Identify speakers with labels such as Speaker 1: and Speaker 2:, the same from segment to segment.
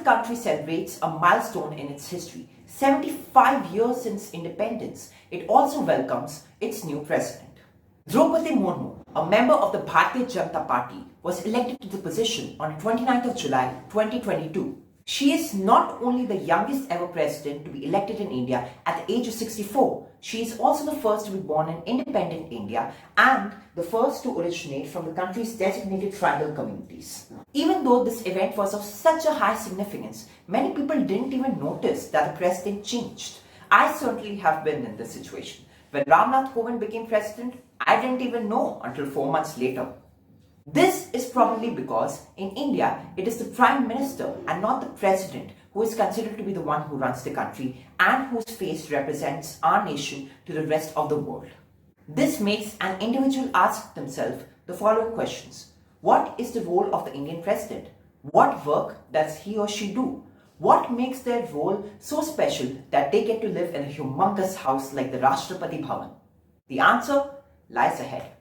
Speaker 1: country celebrates a milestone in its history, 75 years since independence, it also welcomes its new president. Draupadi Murmu, a member of the Bharatiya Janata Party, was elected to the position on 29th of July 2022. She is not only the youngest ever president to be elected in India at the age of 64, she is also the first to be born in independent India and the first to originate from the country's designated tribal communities. Even though this event was of such a high significance, many people didn't even notice that the president changed. I certainly have been in this situation. When Ramnath Kovind became president, I didn't even know until 4 months later. This is probably because in India, it is the Prime Minister and not the President who is considered to be the one who runs the country and whose face represents our nation to the rest of the world. This makes an individual ask themselves the following questions. What is the role of the Indian President? What work does he or she do? What makes their role so special that they get to live in a humongous house like the Rashtrapati Bhavan? The answer lies ahead.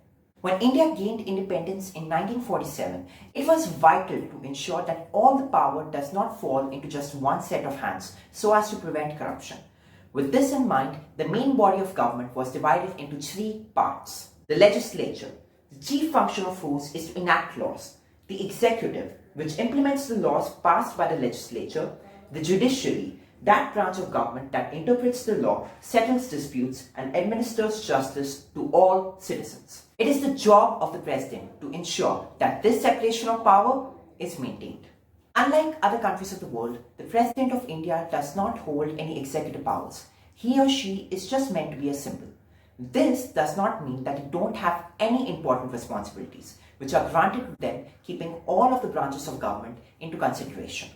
Speaker 1: When India gained independence in 1947, it was vital to ensure that all the power does not fall into just one set of hands so as to prevent corruption. With this in mind, the main body of government was divided into three parts. The legislature, the chief function of whose is to enact laws. The executive, which implements the laws passed by the legislature. The judiciary, that branch of government that interprets the law, settles disputes, and administers justice to all citizens. It is the job of the president to ensure that this separation of power is maintained. Unlike other countries of the world, the President of India does not hold any executive powers. He or she is just meant to be a symbol. This does not mean that they don't have any important responsibilities, which are granted to them, keeping all of the branches of government into consideration.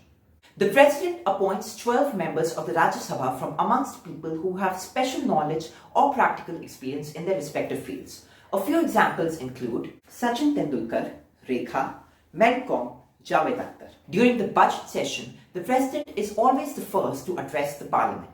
Speaker 1: The President appoints 12 members of the Rajya Sabha from amongst people who have special knowledge or practical experience in their respective fields. A few examples include Sachin Tendulkar, Rekha, Melcom, Javed Akhtar. During the budget session, the President is always the first to address the Parliament.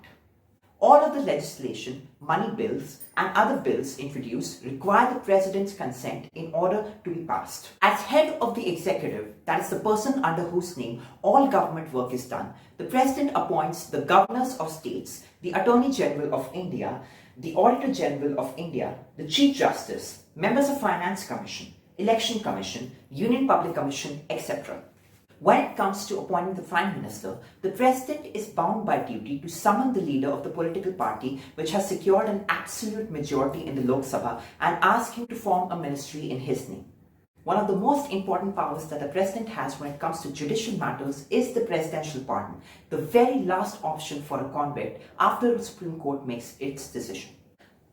Speaker 1: All of the legislation, money bills, and other bills introduced require the President's consent in order to be passed. As head of the executive, that is the person under whose name all government work is done, the President appoints the governors of states, the Attorney General of India, the Auditor General of India, the Chief Justice, members of Finance Commission, Election Commission, Union Public Commission, etc. When it comes to appointing the Prime Minister, the President is bound by duty to summon the leader of the political party which has secured an absolute majority in the Lok Sabha and ask him to form a ministry in his name. One of the most important powers that the President has when it comes to judicial matters is the presidential pardon, the very last option for a convict after the Supreme Court makes its decision.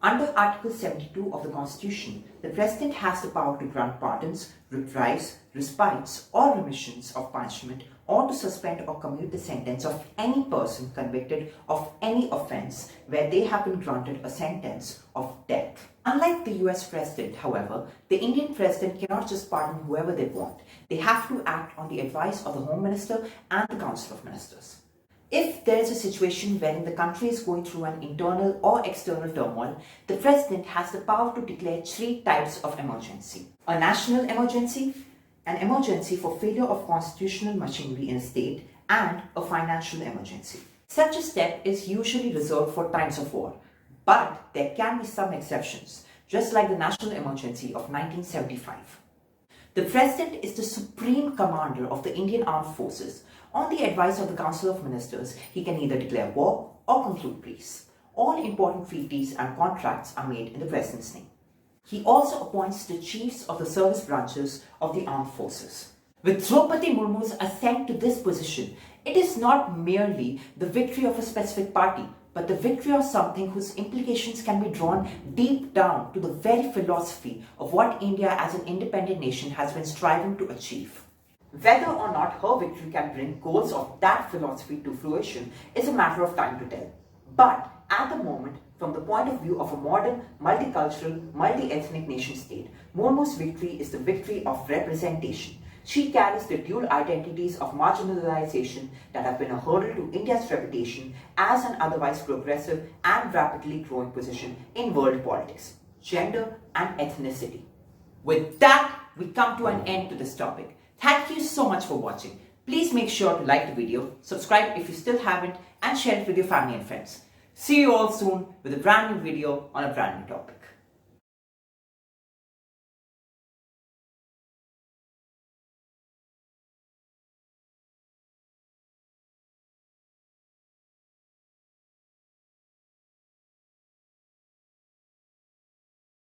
Speaker 1: Under Article 72 of the Constitution, the President has the power to grant pardons, reprieves, respites, or remissions of punishment, or to suspend or commute the sentence of any person convicted of any offense where they have been granted a sentence of death. Unlike the US President, however, the Indian President cannot just pardon whoever they want. They have to act on the advice of the Home Minister and the Council of Ministers. If there is a situation wherein the country is going through an internal or external turmoil, the President has the power to declare three types of emergency. A national emergency, an emergency for failure of constitutional machinery in a state, and a financial emergency. Such a step is usually reserved for times of war, but there can be some exceptions, just like the national emergency of 1975. The President is the supreme commander of the Indian Armed Forces. On the advice of the Council of Ministers, he can either declare war or conclude peace. All important treaties and contracts are made in the President's name. He also appoints the chiefs of the service branches of the armed forces. With Draupadi Murmu's ascent to this position, it is not merely the victory of a specific party, but the victory of something whose implications can be drawn deep down to the very philosophy of what India as an independent nation has been striving to achieve. Whether or not her victory can bring goals of that philosophy to fruition is a matter of time to tell. But at the moment, from the point of view of a modern, multicultural, multi-ethnic nation state, Murmu's victory is the victory of representation. She carries the dual identities of marginalization that have been a hurdle to India's reputation as an otherwise progressive and rapidly growing position in world politics, gender and ethnicity. With that, we come to an end to this topic. Thank you so much for watching. Please make sure to like the video, subscribe if you still haven't, and share it with your family and friends. See you all soon with a brand new video on a brand new topic.